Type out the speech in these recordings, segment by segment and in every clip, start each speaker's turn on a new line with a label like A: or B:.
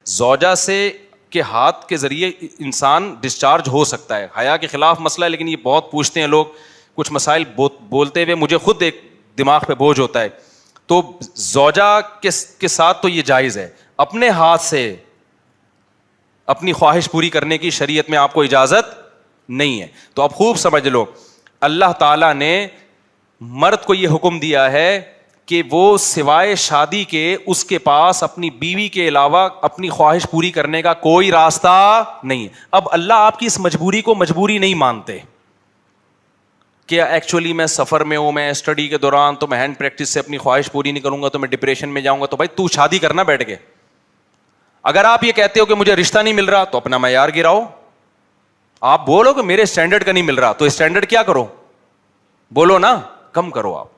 A: زوجہ سے کے ہاتھ کے ذریعے انسان ڈسچارج ہو سکتا ہے. حیا کے خلاف مسئلہ ہے, لیکن یہ بہت پوچھتے ہیں لوگ, کچھ مسائل بولتے ہوئے مجھے خود ایک دماغ پہ بوجھ ہوتا ہے. تو زوجہ کے ساتھ تو یہ جائز ہے. اپنے ہاتھ سے اپنی خواہش پوری کرنے کی شریعت میں آپ کو اجازت نہیں ہے. تو اب خوب سمجھ لو, اللہ تعالیٰ نے مرد کو یہ حکم دیا ہے کہ وہ سوائے شادی کے اس کے پاس اپنی بیوی کے علاوہ اپنی خواہش پوری کرنے کا کوئی راستہ نہیں ہے. اب اللہ آپ کی اس مجبوری کو مجبوری نہیں مانتے کہ ایکچولی میں سفر میں ہوں, میں اسٹڈی کے دوران, تو میں ہینڈ پریکٹس سے اپنی خواہش پوری نہیں کروں گا تو میں ڈپریشن میں جاؤں گا. تو بھائی تو شادی کرنا بیٹھ کے. اگر آپ یہ کہتے ہو کہ مجھے رشتہ نہیں مل رہا تو اپنا معیار گراؤ. آپ بولو کہ میرے اسٹینڈرڈ کا نہیں مل رہا, تو اسٹینڈرڈ کیا کرو, بولو نا, کم کرو. آپ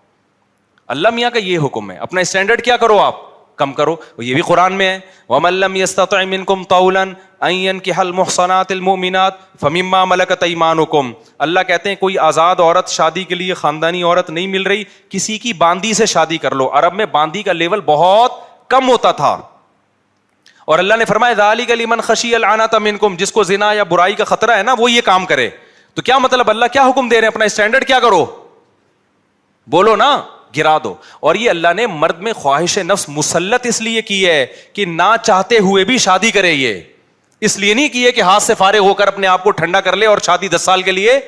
A: اللہ میاں کا یہ حکم ہے, اپنا اسٹینڈرڈ کیا کرو, آپ کم کرو. یہ بھی قرآن میں ہے, وَمَن لَّمْ يَسْتَطِعْ مِنكُمْ طَوْلًا أَن يَنكِحَ الْمُحْصَنَاتِ الْمُؤْمِنَاتِ فَمِمَّا مَلَكَتْ أَيْمَانُكُمْ. اللہ کہتے ہیں کوئی آزاد عورت شادی کے لیے, خاندانی عورت نہیں مل رہی, کسی کی باندی سے شادی کر لو. عرب میں باندی کا لیول بہت کم ہوتا تھا, اور اللہ نے فرمایا ذَلِكَ لِمَنْ خَشِيَ الْعَنَةَ مِنكُمْ, جس کو زنا یا برائی کا خطرہ ہے نا وہ یہ کام کرے. تو کیا مطلب, اللہ کیا حکم دے رہے ہیں, اپنا اسٹینڈرڈ کیا کرو, بولو نا, گرا دو. اور یہ اللہ نے مرد میں خواہش نفس مسلط اس لیے کی ہے کہ نہ چاہتے ہوئے بھی شادی کرے. یہ اس لیے نہیں کی ہے کہ ہاتھ سے فارغ ہو کر اپنے آپ کو ٹھنڈا کر لے اور شادی 10 سال کے لیے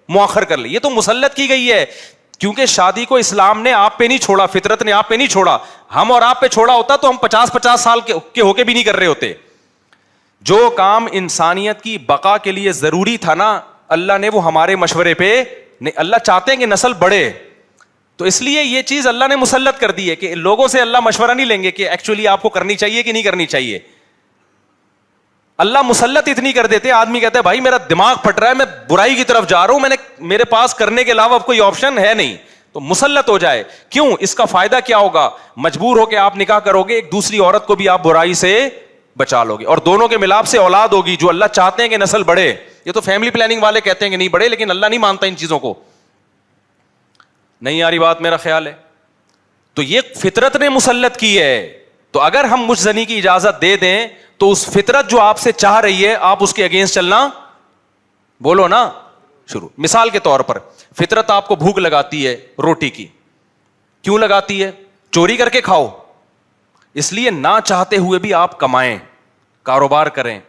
A: مؤخر کر لے. یہ تو مسلط کی گئی ہے, کیونکہ شادی کو اسلام نے آپ پہ نہیں چھوڑا, فطرت نے آپ پہ نہیں چھوڑا. ہم اور آپ پہ چھوڑا ہوتا تو ہم 50 سال کے ہو کے بھی نہیں کر رہے ہوتے. جو کام انسانیت کی بقا کے لیے ضروری تھا نا, اللہ نے وہ ہمارے مشورے پہ نہیں. اللہ چاہتے ہیں کہ نسل بڑھے, تو اس لیے یہ چیز اللہ نے مسلط کر دی ہے کہ لوگوں سے اللہ مشورہ نہیں لیں گے کہ ایکچولی آپ کو کرنی چاہیے کہ نہیں کرنی چاہیے. اللہ مسلط اتنی کر دیتے, آدمی کہتا ہے بھائی میرا دماغ پھٹ رہا ہے, میں برائی کی طرف جا رہا ہوں, میرے پاس کرنے کے علاوہ کوئی آپشن ہے نہیں, تو مسلط ہو جائے. کیوں, اس کا فائدہ کیا ہوگا, مجبور ہو کے آپ نکاح کرو گے, ایک دوسری عورت کو بھی آپ برائی سے بچا لو گے, اور دونوں کے ملاپ سے اولاد ہوگی جو اللہ چاہتے ہیں کہ نسل بڑھے. یہ تو فیملی پلاننگ والے کہتے ہیں کہ نہیں بڑھے, لیکن اللہ نہیں مانتا ان چیزوں کو. نہیں آ رہی بات, میرا خیال ہے. تو یہ فطرت نے مسلط کی ہے. تو اگر ہم مجھ زنی کی اجازت دے دیں تو اس فطرت جو آپ سے چاہ رہی ہے آپ اس کے اگینسٹ چلنا, بولو نا, شروع. مثال کے طور پر فطرت آپ کو بھوک لگاتی ہے روٹی کی, کیوں لگاتی ہے, چوری کر کے کھاؤ. اس لیے نہ چاہتے ہوئے بھی آپ کمائیں, کاروبار کریں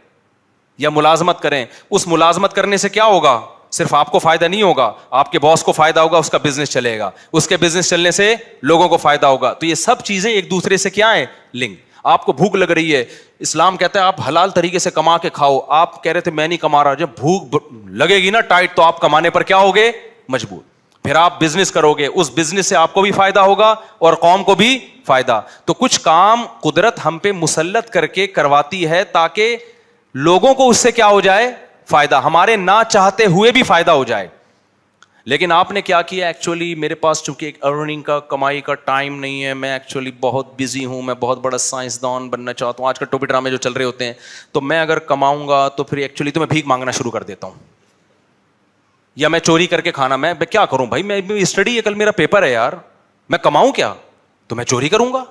A: یا ملازمت کریں. اس ملازمت کرنے سے کیا ہوگا, صرف آپ کو فائدہ نہیں ہوگا, آپ کے باس کو فائدہ ہوگا, اس کا بزنس چلے گا, اس کے بزنس چلنے سے لوگوں کو فائدہ ہوگا. تو یہ سب چیزیں ایک دوسرے سے کیا ہیں, لنک. آپ کو بھوک لگ رہی ہے, اسلام کہتا ہے آپ حلال طریقے سے کما کے کھاؤ. آپ کہہ رہے تھے میں نہیں کما رہا, جب بھوک لگے گی نا ٹائٹ تو آپ کمانے پر کیا ہوگے, مجبور. پھر آپ بزنس کرو گے, اس بزنس سے آپ کو بھی فائدہ ہوگا اور قوم کو بھی فائدہ. تو کچھ کام قدرت ہم پہ مسلط کر کے کرواتی ہے تاکہ لوگوں کو اس سے کیا ہو جائے, فائدہ, ہمارے نہ چاہتے ہوئے بھی فائدہ ہو جائے. لیکن آپ نے کیا کیا, ایکچولی میرے پاس چونکہ ایک ارننگ کا, کمائی کا ٹائم نہیں ہے, میں ایکچولی بہت بزی ہوں, میں بہت بڑا سائنسدان بننا چاہتا ہوں. آج کل ٹوپی ڈرامے جو چل رہے ہوتے ہیں, تو میں اگر کماؤں گا تو پھر ایکچولی تو میں بھیک مانگنا شروع کر دیتا ہوں, یا میں چوری کر کے کھانا, میں کیا کروں بھائی, میں اسٹڈی ہے, کل میرا پیپر ہے یار, میں کماؤں کیا, تو میں چوری کروں گا.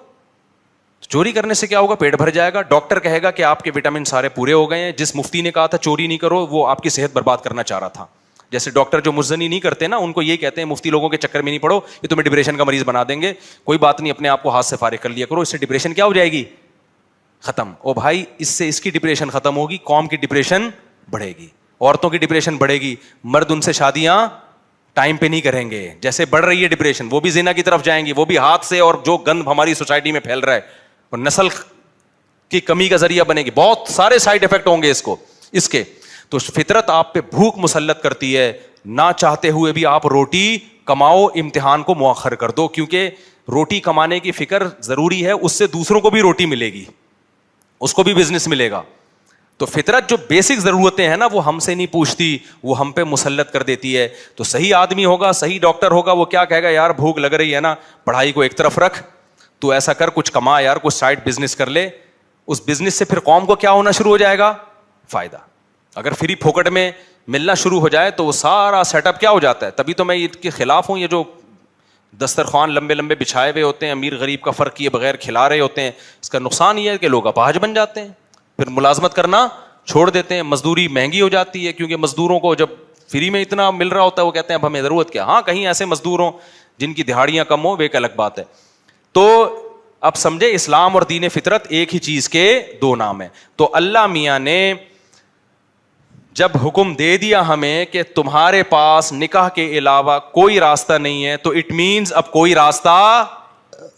A: چوری کرنے سے کیا ہوگا, پیٹ بھر جائے گا. ڈاکٹر کہے گا کہ آپ کے وٹامن سارے پورے ہو گئے ہیں. جس مفتی نے کہا تھا چوری نہیں کرو, وہ آپ کی صحت برباد کرنا چاہ رہا تھا. جیسے ڈاکٹر جو مزنی نہیں کرتے نا, ان کو یہ کہتے ہیں مفتی لوگوں کے چکر میں نہیں پڑو, یہ تمہیں ڈپریشن کا مریض بنا دیں گے. کوئی بات نہیں, اپنے آپ کو ہاتھ سے فارغ کر لیا کرو, اس سے ڈپریشن کیا ہو جائے گی, ختم. او بھائی, اس سے اس کی ڈپریشن ختم ہوگی, قوم کی ڈپریشن بڑھے گی, عورتوں کی ڈپریشن بڑھے گی, مرد ان سے شادیاں ٹائم پہ نہیں کریں گے. جیسے بڑھ رہی ہے ڈپریشن, وہ بھی زنا کی طرف جائیں گی, وہ بھی ہاتھ سے, اور جو گند ہماری سوسائٹی میں پھیل رہا ہے, اور نسل کی کمی کا ذریعہ بنے گی. بہت سارے سائڈ افیکٹ ہوں گے اس کے. تو فطرت آپ پہ بھوک مسلط کرتی ہے, نہ چاہتے ہوئے بھی آپ روٹی کماؤ, امتحان کو مؤخر کر دو, کیونکہ روٹی کمانے کی فکر ضروری ہے, اس سے دوسروں کو بھی روٹی ملے گی, اس کو بھی بزنس ملے گا. تو فطرت جو بیسک ضرورتیں ہیں نا وہ ہم سے نہیں پوچھتی, وہ ہم پہ مسلط کر دیتی ہے. تو صحیح آدمی ہوگا, صحیح ڈاکٹر ہوگا, وہ کیا کہے گا, یار بھوک لگ رہی ہے نا, پڑھائی کو ایک طرف رکھ, تو ایسا کر, کچھ کما یار, کچھ سائڈ بزنس کر لے. اس بزنس سے پھر قوم کو کیا ہونا شروع ہو جائے گا, فائدہ. اگر فری پھوکٹ میں ملنا شروع ہو جائے تو وہ سارا سیٹ اپ کیا ہو جاتا ہے. تبھی تو میں اس کے خلاف ہوں, یہ جو دسترخوان لمبے لمبے بچھائے ہوئے ہوتے ہیں, امیر غریب کا فرق کیے بغیر کھلا رہے ہوتے ہیں, اس کا نقصان یہ ہے کہ لوگ اپاہج بن جاتے ہیں. پھر ملازمت کرنا چھوڑ دیتے ہیں, مزدوری مہنگی ہو جاتی ہے, کیونکہ مزدوروں کو جب فری میں اتنا مل رہا ہوتا ہے وہ کہتے ہیں اب ہمیں ضرورت کیا. ہاں کہیں ایسے مزدور ہوں جن کی دہاڑیاں کم ہو, وہ ایک الگ بات ہے. تو اب سمجھے اسلام اور دین فطرت ایک ہی چیز کے دو نام ہیں. تو اللہ میاں نے جب حکم دے دیا ہمیں کہ تمہارے پاس نکاح کے علاوہ کوئی راستہ نہیں ہے, تو اٹ مینز اب کوئی راستہ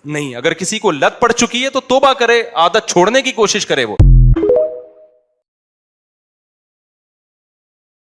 A: نہیں. اگر کسی کو لت پڑ چکی ہے تو توبہ کرے, عادت چھوڑنے کی کوشش کرے وہ.